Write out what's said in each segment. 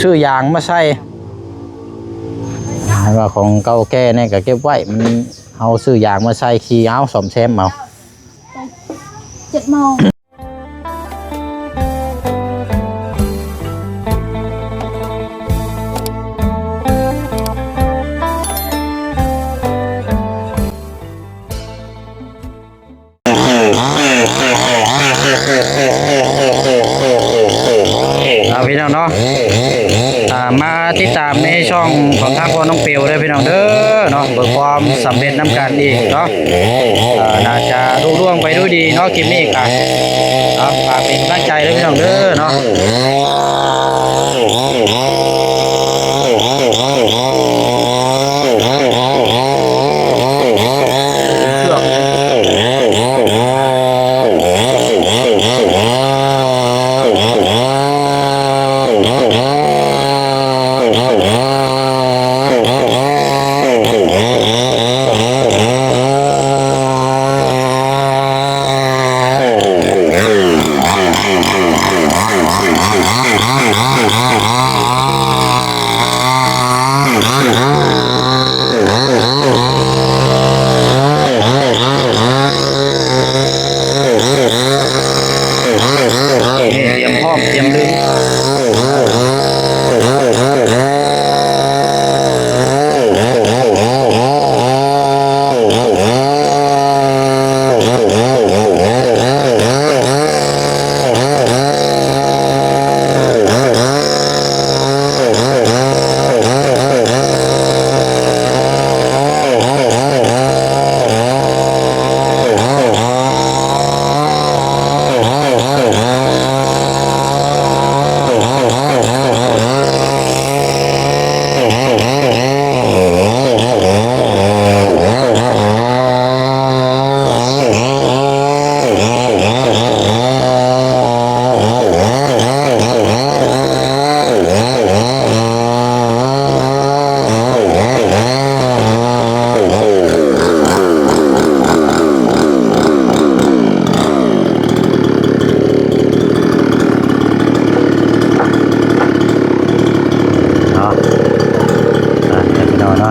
ซื้อยางมาใส่ว่าของเก่าแก่เนี่ยก็เก็บไว้มันเอาซื้อยางมาใส่ขี่เอาซ่อมแซมเอา7 โมงพี่น้องเนาะมาติดตามในช่องของทางพ่อน้องเปียวด้วยพี่น้องเด้อเนาะเบิกความสำเร็จน้ำกันอีกเนาะน่าจะรุ่งเรืองไปด้วยดีเนาะคลิปนี้ค่ะฝากเป็นกำลังใจด้วยพี่น้องเด้อเนาะ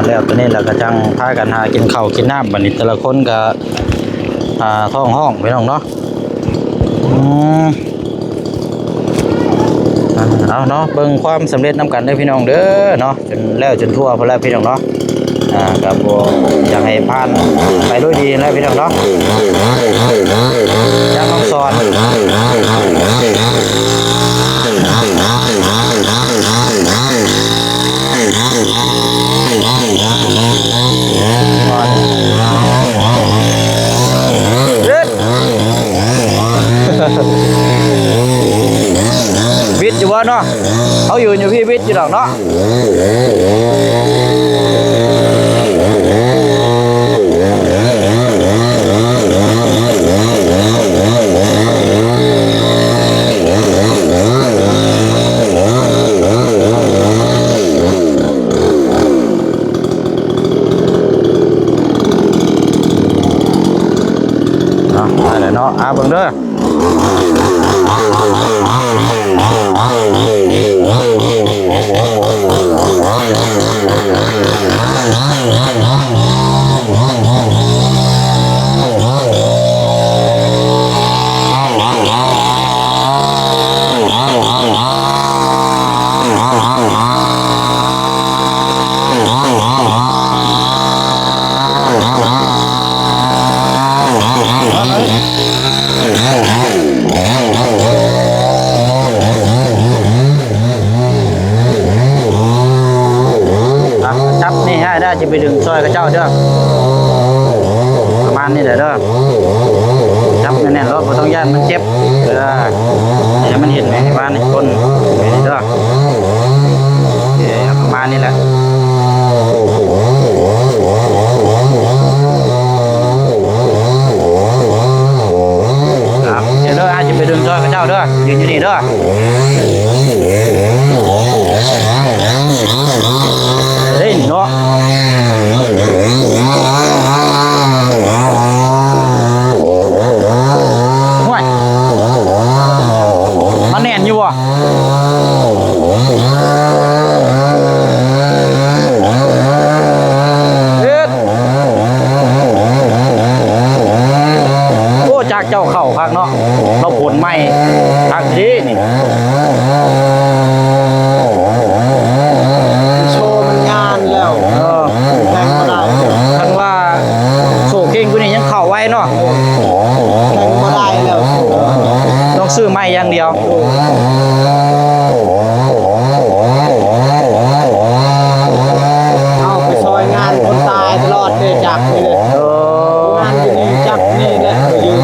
แล้วตอนนี้เราก็จังพากันหากินข้าวกินน้ำบัดนี้แต่ละคนก็ท้องห้องพี่น้องเนาะเอาเนาะเบิ่งความสำเร็จน้ำกันได้พี่น้องเด้อเนาะจนแล้วจนทั่วพอแล้วพี่น้องเนาะครับอยากให้ผ่านไปด้วยดีแล้วพี่น้องเนาะอยากต้องสอนวิทย์อยู่วะเนาะเขาอยู่พี่วิทย์อยู่หรอกเนาะอะไรเนาะเบิ่งเด้อจับนี่ให้ได้จะไปดึงซอยกับเจ้าเด้อประมาณนี้แหละเด้อจับแน่นๆรถไม่ต้องย่านมันเจ็บเดี๋ยวมันเห็นไหมบ้านนี่คนเด้อประมาณนี้แหละเดี๋ยวเด้ออาจจะไปดึงซอยกับเจ้าเด้อยืนอยู่นี่เด้อเฮ้ยเนาะห่วยมันแน่นอยู่วะ จากเจ้าเข้าคักเนาะเราผลใหม่คักดีนี่ โชว์มันงานแล้วแข่งบ่ได้ คันว่าโซเก่งกูนี่ยังเข้าไว้เนาะ แข่งบ่ได้แล้ว ต้องซื้อใหม่อย่างเดียว เอาไปซอยงานคนตายตลอดเลยจักนี่เลย เออง านที่นี่จักนี่แหละไปยืน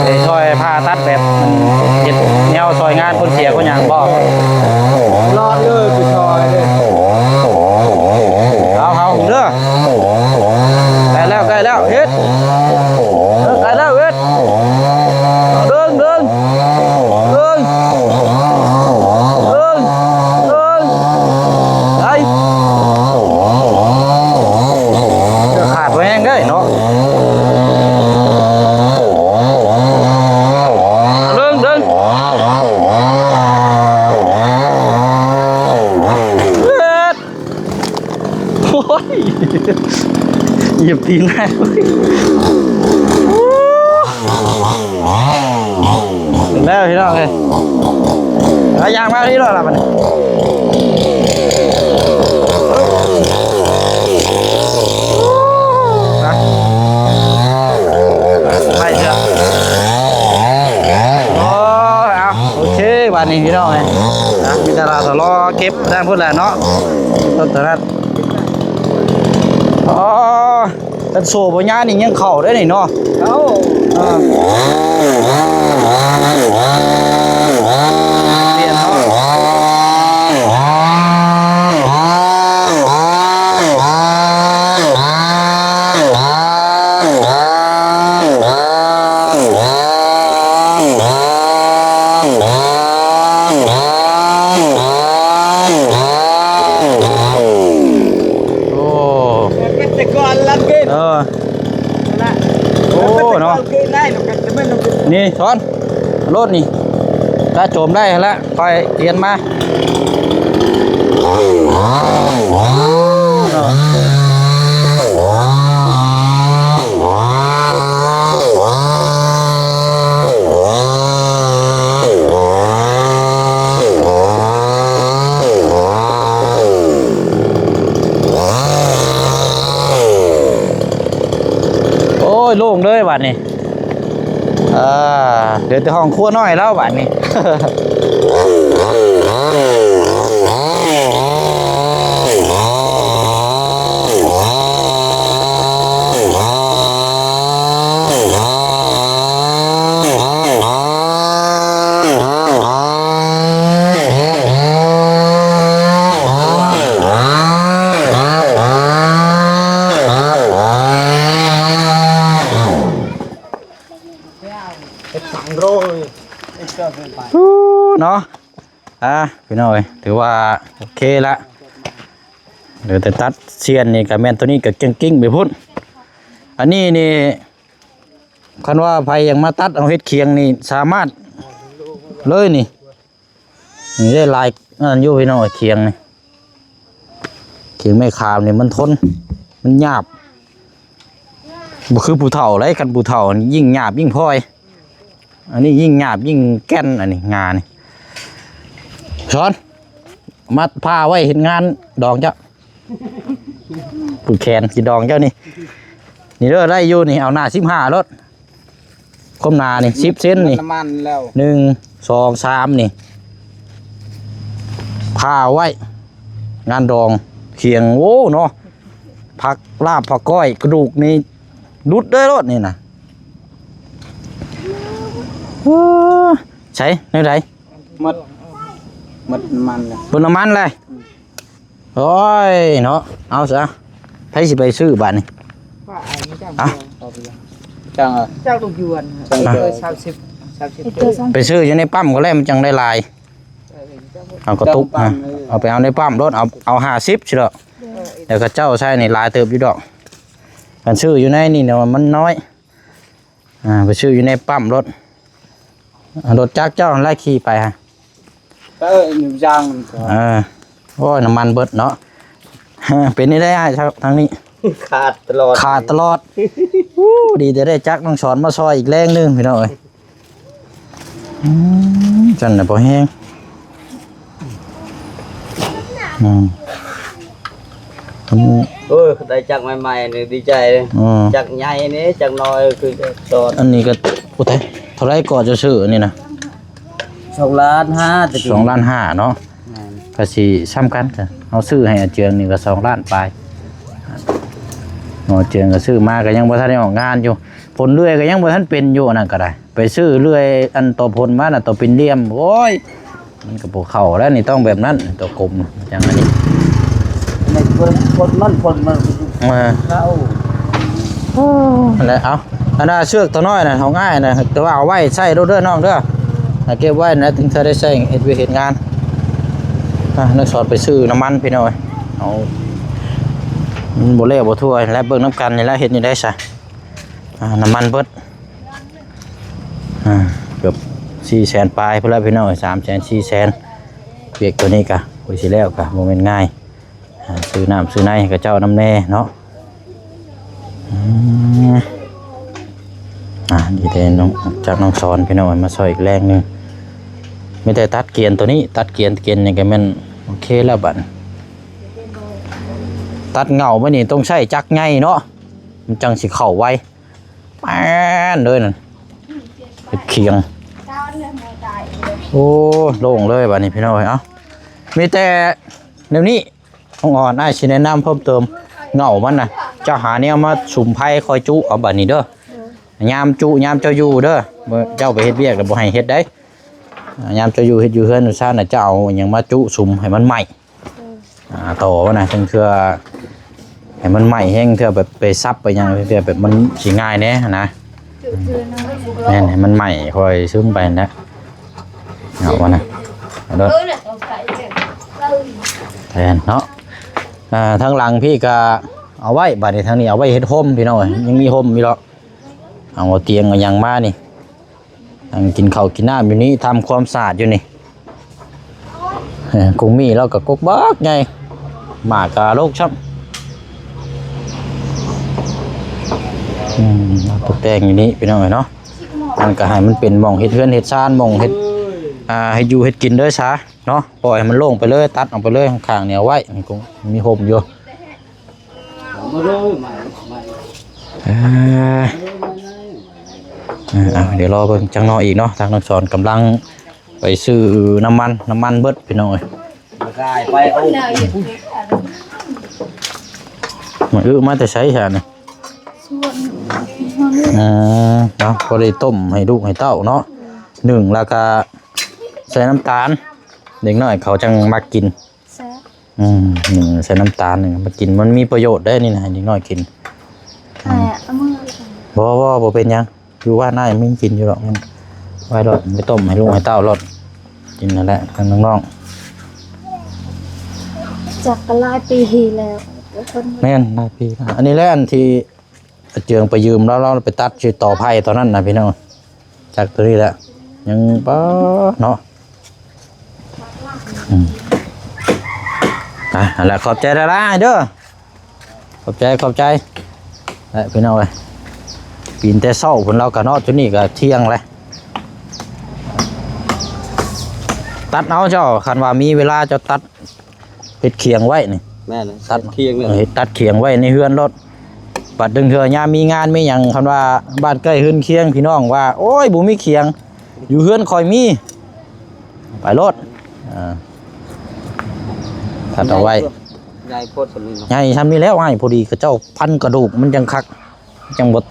ได้ช่วยผ่าตัดแบบเฮ็ดแนวซอยงานคนเสียคนหยังบ่ รอดเลยไปซอยเลย เอาเด้อใกล้แล้วเฮ็ดใกล้แล้วเฮ็ดเดินไอ้จะขาดไว้แห้งได้เนาะเดินเฮ็ดโอ้ยเหยียบตีนได้แล้วพี่น้องเลยเอายางมาที่รถละมันนะไปเถอะโอ้เอาโอเควันนี้พี่น้องเลยนะมีตลาดตลอเก็บได้พูดแหละเนาะต้นตลาดอ๋อแต่โซ่ปัญญานี่ยังเข่าได้นี่เนาะ เอา เปลี่ยนเนาะโอ้ เป็นแต่ก่อนลักกิน เออ นะ โอ้เนาะ กินได้หนูกันจะไม่ลงกิน นี่ช้อนรถนี่ถ้าโจมได้แล้วคอยเตียนมาโอ้ยโล่งเลยบัดนี้เดี๋ยวจะห้องครัวน้อยแล้วบัดนี้ สั่งโรยไอ้เจ้าเป็นไป เนาะพี่น้อยถือว่าโอเคละเดี๋ยวแต่ตัดเชียนนี่กับแมนตัวนี้กับกิ้งไปพุ่นอันนี้นี่คันว่าไผยังมาตัดเอาเฮ็ดเคียงนี่สามารถเลยนี่ได้ลายนั่นอยู่พี่น้อยเคียงนี่เคียงไม่ขามนี่มันทนมันหยาบบ่คือผู้เฒ่าไรกันผู้เฒ่านี่ยิ่งหยาบยิ่งพลอยอันนี้ยิ่งหยาบยิ่งแก่นอันนี้งานี่ช้อนมัดผ้าไว้เห็นงานดองเจ้าผูกแขนสีดองเจ้านี่นี่เด้อได้อยู่นี่เอาหน้า15รถคมหน้านี่10เซนนี่ น้ำมันแล้ว 1 2 3นี่ผ้าไว้งานดองเคียงโอ้เนาะผักลาบผักก้อยกระดูกนี่รุดเด้อรถนี่นะใช่ในไหน หมดน้ำมันเลย บนน้ำมันเลยโอ้ยเนาะเอาซะไผสิไปซื้อบ้านนี่ ว่าไอ้นี่เจ้า อ่ะ จังเจ้าลูกยวนจังเลย30 ไปซื้ออยู่ในปั๊มก็แล้วมันจังได้ลายเอากระตุกนะเอาไปเอาในปั๊มรถเอา50สิเด้อเดี๋ยวก็เจ้าใช้นี่ลายเติบอยู่ดอกกันซื้ออยู่ในนี่เนี่ยมันน้อยไปซื้ออยู่ในปั๊มรถรถจักรเจ้าไล่ขี่ไปฮะ หนึ่งจัง โอ้ยน้ำมันเบิดเนาะ เป็นนี่ได้ทางนี้ ขาดตลอด ขาดตลอดดีแต่ได้จักน้องสอนมาซอยอีกแรงหนึงพี่น้องเอ้ยจันน่ะบ่แห้งโอ้ยได้จักใหม่ๆนี่ดีใจเลยจักใหญ่นี่จักน้อยคือสอน อันนี้ก็อุทัยเท่าไรก่อนจะซื้ออันนี้นะ 2.5 ล้านตะกี้ 2.5 ล้านเนาะก็สิซ้ำกันกันเอาซื้อให้อาเจืองนี่ก็2 ล้านปลายอาเจืองก็ซื้อมาก็ยังบ่ทันได้ออกงานอยู่ผลเลื่อยก็ยังบ่ทันเป็นอยู่นั่นก็ได้ไปซื้อเลื่อยอันตัวผลมาน่ะตัวเป็นเหลี่ยมโอ้ยมันก็บ่เข้าแล้วนี่ต้องแบบนั้นตัวกลมอย่างอันนี้ ในคนมันเข้า นั่นแหละเอาอันน่ะเชือกตัวน้อยน่ะเอาง่ายน่ะแต่ว่าเอาไว้ใช้เด้อน้องเด้อเก็บไว้นะถึงเธอได้ใช้เฮ็ดเวียกเฮ็ดงานนักสอนไปซื้อน้ำมันพี่น้อยเอามันบ่เละบ่ทั่วแล้วเบิ่งน้ำกันนี่แหละเฮ็ดนี่ได้ซะน้ำมันเบิดเกือบ400,000ปลายพุ่นแล้วพี่น้อย300,000 400,000เวียกตัวนี้ก็โอ้ยสิแล้วก็บ่แม่นง่ายซื้อน้ำซื้อในให้กับเจ้าน้ำแน่เนาะดีเด่นน้องจากน้องสอนพี่น้อยมาซอยอีกแรงหนึงไม่แต่ตัดเกียนตัวนี้ตัดเกียนนี่ก็แม่นโอเคแล้วบัดตัดเงาบ่นี่ต้องใช้จักรใหญ่เนาะมันจังสิเข้าไวแป้นเลยนั่นเป็นเคียงโอ้โล่งเลยบัดนี้พี่น้อยเอ้ามีแต่เดี๋ยวนี้น้องอ่อนอ้ายสิแนะนำเพิ่มเติมเงามันน่ะเจ้าหาแนวมาสุ่มไผคอยจุเอาบัดนี้เด้อยามจุยามเจ้าอยู่เด้อเจ้าไปเฮ็ดเวียกแล้วบ่ให้เฮ็ดได้ยามเจ้าอยู่เฮ็ดอยู่เฮือนซ่านน่ะเจ้าเอาหยังมาจุสุ่มให้มันไหม้ต่อว่าน่ะถึงเทื่อให้มันไหม้แห้งเทื่อแบบไปซับไปหยังเทื่อแบบมันสิง่ายแน่นะแม่นให้มันไหม้ค่อยซึมไปนะเอาว่าน่ะเอาเด้อแทนเนาะทางหลังพี่ก็เอาไว้บัดนี้ทางนี้เอาไว้เฮ็ดห่มพี่น้อยยังมีห่มอยู่หรอกเอาเตียงเอาอย่างมานี่กินข้าวกินน้ำอยู่นี่ทำความสะอาดอยู่นี่คงมีแล้วก็กกบักไงหมากาโรคช้ำตกแต่งอยู่นี่พี่น้องเนาะมันก็ให้มันเป็นหม่องเฮ็ดเฮือนเฮ็ดซ่านหม่องเฮ็ดให้อยู่เฮ็ดกินเด้อซะเนาะปล่อยให้มันโล่งไปเลยตัดออกไปเลยข้างๆเนี่ยไว้มันคงมีห่มอยู่เดี๋ยวรอเบิ่งจังน้อยอีกเนาะทางนักสอนกำลังไปซื้อน้ำมันเบิดพี่น้องเอ้ย กายไปเอา มาแต่ใช้แค่นี่เนาะพอได้ต้มให้ลูกให้เต้าเนาะ1แล้วก็ใส่น้ำตาลเด็กน้อยเขาจังมากิน1ใส่น้ำตาล1มากินมันมีประโยชน์ได้นี่นะเด็กน้อยกินบ่เป็นยังอยู่ว่าน่าจะไม่กินอยู่หรอกมันไว้รถไปต้มให้ลูกให้เต้ารถกินนั่นแหละทางน้องจากกลายปีทีแล้วแม่นหลายปีอันนี้แหละอันที่เจืองไปยืมแล้วเราไปตัดชื่อต่อไผ่ตอนนั้นนะพี่น้องจากตัวนี้แหละยังป้าเนาะนั่นแหละขอบใจละลายเด้อขอบใจพี่น้องเลยปีนแต่เศร้าผลเรากะนอดจนนี่ก็เที่ยงเลยตัดเอาเจ้าคันว่ามีเวลาจะตัดเห็ดเคียงไว้นี่ แม่นะตัดเคียงเลย เห็ดตัดเคียงไว้ในเฮือนรถปัดดึงเถื่อยามมีงานมีอย่างคันว่าบ้านใกล้เฮือนเคียงพี่น้องว่าโอ้ยบุมีเคียงอยู่เฮือนคอยมีไปรถตัดเอาไว้ ใหญ่โพดสมิง ใหญ่ทำนี่แล้วไอ้พอดีกับเจ้าพันกระดูกมันจังคักจังบด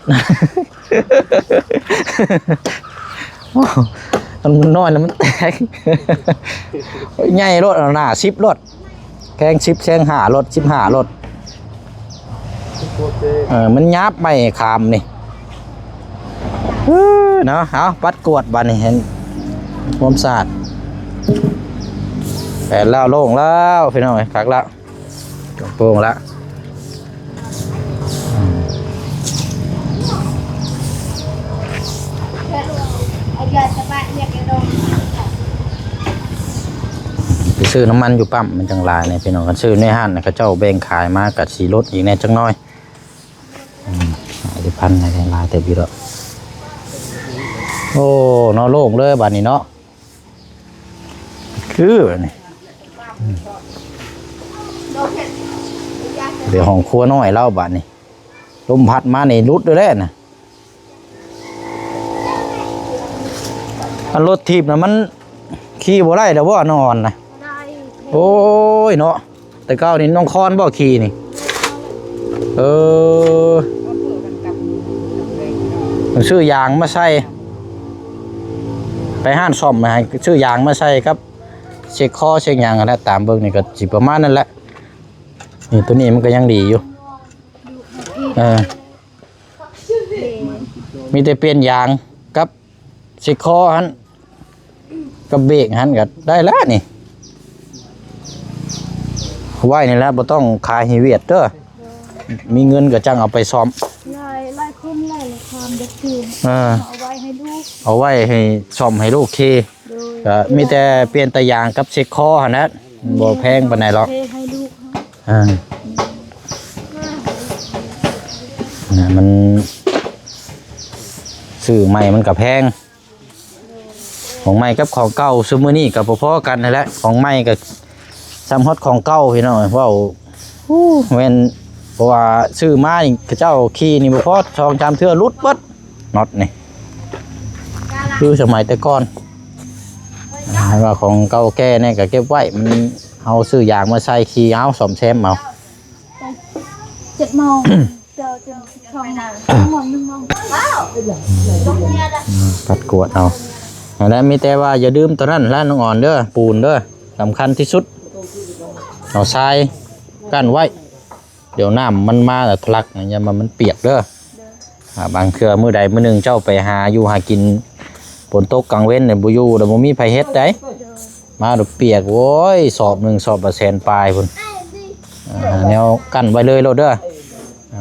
มันน้อยแล้วมันแตก ใหญ่รถหน้า10รถแข้ง10แข้ง5รถ15รถมันยับไม่ขามนี่เนาะเอาปัดกวดบานนี่เห็นความสะอาดแปดแล้วโล่งแล้วพี่น้องคักแล้วโป่งแล้วไปซื้อน้ำมันอยู่ปั๊มมันจังหลายเนี่ยพี่น้องกันซื้อในห้างนะเขาเจ้าแบ่งขายมากับสีรถอีกแน่จังน้อย ได้พันในลายเต็มอยู่แล้วโอ้เนาะโล่งเลยบัดนี้เนาะคือแบบนี้เดี๋ยวห้องครัวน้อยเล่าบัดนี้ลมพัดมาในรุดด้วยแหละนะอันรถทีบนะมันขี่บ่ได้แต่ว่านอนนะ ได้ โอ้ยเนาะแต่เก้านี่น้องคอนบ่ขี่นี่ต้องซื้อยางมาใส่ไปห้านซ่อมมาให้ซื้อยางมาใส่ครับเช็คคอเช็คยางอะไรตามเบิ่งนี่ก็สิประมาณนั้นแหละนี่ตัวนี้มันก็ยังดีอยู่มีแต่เปลี่ยนยางกับเช็คคอหันกับเบรกหันก็ได้แล้วนี่ไหวนี่แหละบ่ต้องขายให้เวียดเด้อมีเงินก็จังเอาไปซ่อมลายคุ้มลายความเด็กคือเอาไว้ให้ลูก เอาไว้ให้ซ่อมให้ลูกขี่ก็มีแต่เปลี่ยนแต่ยางกับเช็คคอหั่นนะบ่แพงปานใดหรอกให้ลูกมันซื้อใหม่มันก็แพงของใหม่กับของเก่าซุมื้อนี้ก็พอๆกันนั่นแหละของใหม่ก็ซ้ำฮอดของเก่าพี่น้องเว้าแม่นเพราะว่าซื้อมานี่เจ้าขี่นี่บ่พอ2-3เทื่อหลุดเบิดน็อตนี่คือสมัยแต่ก่อนว่าของเก่าแก่นี่ก็เก็บไว้มันเอาซื้อยางมาใส่ขี่เอาซ่อมแซมเอา7 โมงเจอจน2 โมง1 โมงปัดกวดเอาแล้วมีแต่ว่าอย่าดื่มตัวนั้นแล้วน้องอ่อนเด้อปูนเด้อสำคัญที่สุดเอาทรายกั้นไว้เดี๋ยวน้ำมันมาแต่ทะลักอย่ามันเปียกเด้อบางเครือมื้อใดมื้อหนึ่งเจ้าไปหาอยู่หากินฝนตกกลางเว้นเนี่ยบ่อยู่แล้วบ่มีไผเฮ็ดได้มาดเปียกโว้ยสอบหนึ่งสอบละแสนปลายพุ่นแนวกั้นไว้เลยโลดเด้อ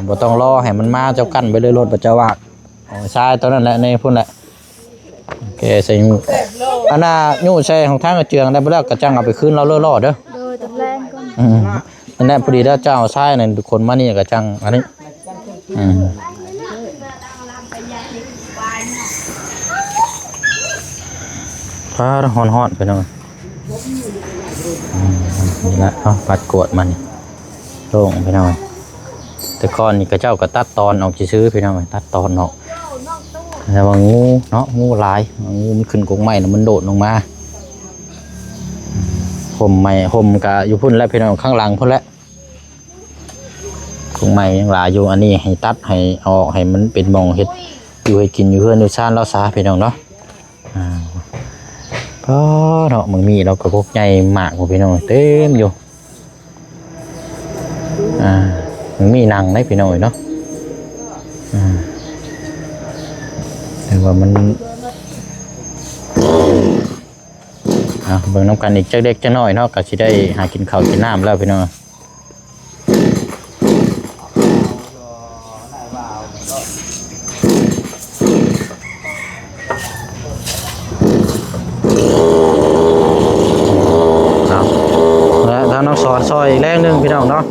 บ่ต้องรอให้มันมาเจ้ากั้นไว้เลยโลดบ่จะวากเอาทรายตัวนั้นแหละในพุ่นแหละโอเคใส่อันน่ะยู่ใส่ของทางกระเจืองได้บ่แล้วก็จังเอาไปคืนเราเล่อๆเด้อโดยตะแรงก่อนนั่นแหละพอดีแล้วเจ้าทรายนั่นทุกคนมานี่ก็จังอันนี้พาฮ้อนๆไปหน่อยนี่ละเอาปัดกวดมันโล่งไปหน่อยแต่ก่อนนี่ก็เจ้าก็ตัดตอนออกซื้อไปหน่อยตัดตอนออกแต่ว่างูเนาะงูลายงูมันขึ้นกงไม้แล้วมันโดดลงมาห่มไม้ห่มกะอยู่พุ่นแล้วพี่น้องข้างหลังพุ่นแล้วกงไม้ยังลายอยู่อันนี้ให้ตัดให้ออกให้มันเป็นมองเห็ดอยู่ให้กินอยู่เพื่อนอยู่ซ่านเราซาพี่น้องเนาะเพราะเนาะมึงมีเราก็พกใหญ่มากกว่าพี่น้องเต็มอยู่มึงมีนังได้พี่น้องเนาะแต่ว่ามันเบิ่งน้ำกันอีกจักเด็กจักน้อยเนาะก็สิได้หากินข้าวกินน้ำแล้วพี่น้องแล้วถ้าน้องสอนซอยอีกแรงนึงพี่น้องเนาะ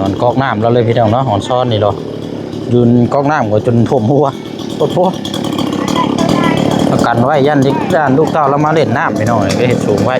อนก๊อกน้ำเราเลยพี่น้องเนาะหอนซ้อนนี่เรายืนก๊อกน้ำก็จนท่วมหัวโคตรโพดประกันไว้ยันที่ด้านลูกเต้าเรามาเล่นน้ำพี่น้องก็เห็นสูงไว้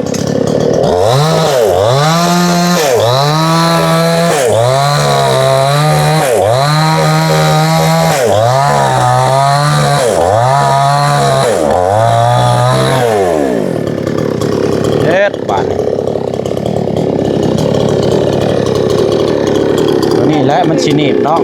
และมันชินีบเนาะ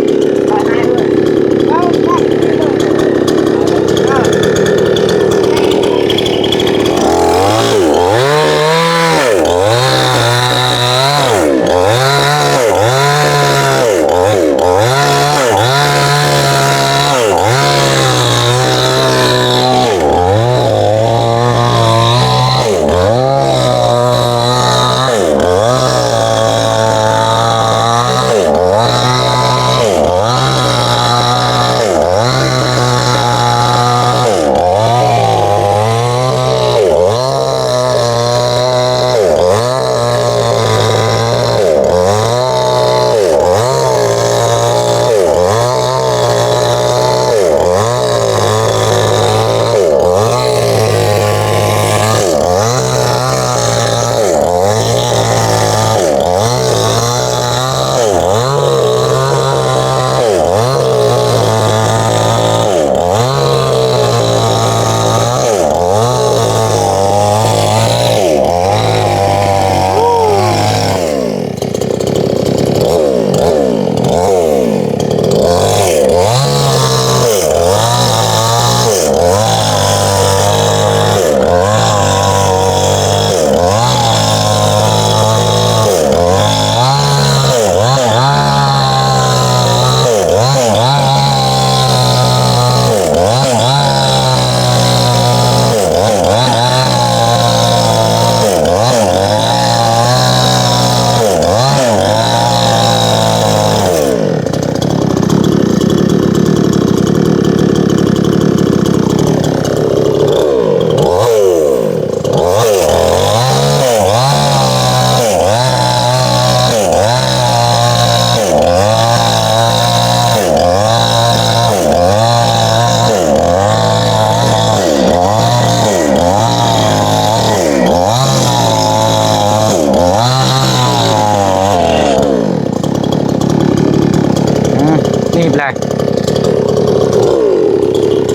นี่แหละ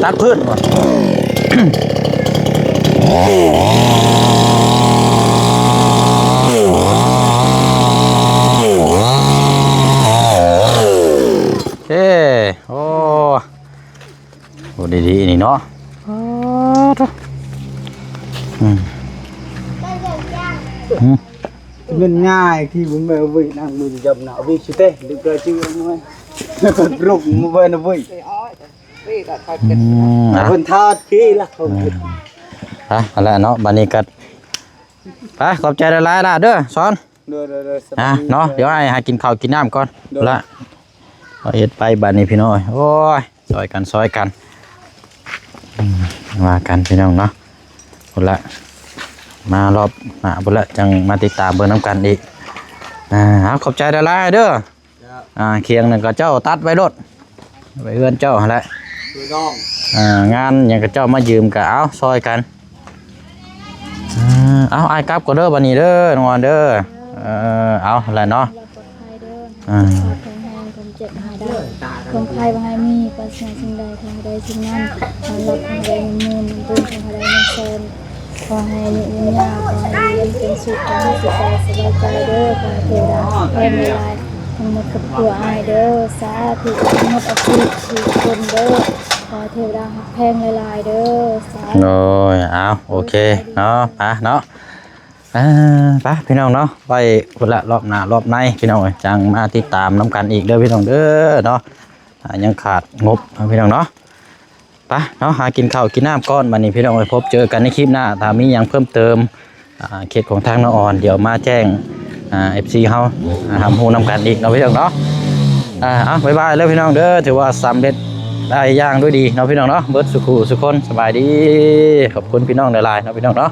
ตัดพืชก่อนเฮ้โอ้โหดีๆนี่เนาะMình nhai khi bố mẹ vị đang mình dầm nào vì chú tê được rồi chứ không ơi còn rụng một bên nó vuiคนทอดขี้ละอะไรเนาะบรรยากาศไปขอบใจหลายๆล่ะเด้อซ้อนเนาะเดี๋ยวให้กินข้าวกินน้ำก่อนละเอาเอ็ดไปบ้านนี้พี่น้อยโอ้ยซอยกันว่ากันพี่น้องเนาะพุ่นละมารอบพุ่นละจังมาติดตามเบอร์น้ำกันอีกขอบใจหลายๆเด้อเคียงหนึ่งก็เจ้าตัดไว้รถไปเอื้อนเจ้าแหละงานอย่างกับเจ้ามายืมกับเอาซอยกันเอาไอ้กับก็เด้อบันนี้เด้อนอนเด้อเอาอะไรเนาะคนไทยว่าให้มีภาษาสิ่งใดทางใดสิ่งนั้นทางหลักทางใดมูลบุญทางใดมันแสนขอให้เงินยาขอให้เงินเป็นสุขขอให้สุขสบายใจเด้อขอเทวดาแผ่เมลายทั้งหมดกับตัวอายเด้อสาธุทั้งหมดอาชีพทุกคนเด้อขอเทวดาแผ่หลายเด้อสาธุโอ้ยเอาโอเคเนาะเนาะไปพี่น้องเนาะไปคนละรอบหน้ารอบในพี่น้องจังมาติดตามน้ำกันอีกเด้อพี่น้องเด้อเนาะยังขาดงบพี่น้องเนาะไปเนาะหากินข้าวกินน้ำก้อนวันนี้พี่น้องไปพบเจอกันในคลิปหน้าถ้ามียังเพิ่มเติมเขตของทางน้องอ่อนเดี๋ยวมาแจ้งFC เฮาทำหูน้ำกันอีกเนาะพี่น้องเนาะเอาบ๊ายบายแล้วพี่น้องเด้อถือว่าสำเร็จได้ย่างด้วยดีเนาะพี่น้องเนาะเบิร์ดสุขุสุคนสบายดีขอบคุณพี่น้องหลายๆเนาะพี่น้องเนาะ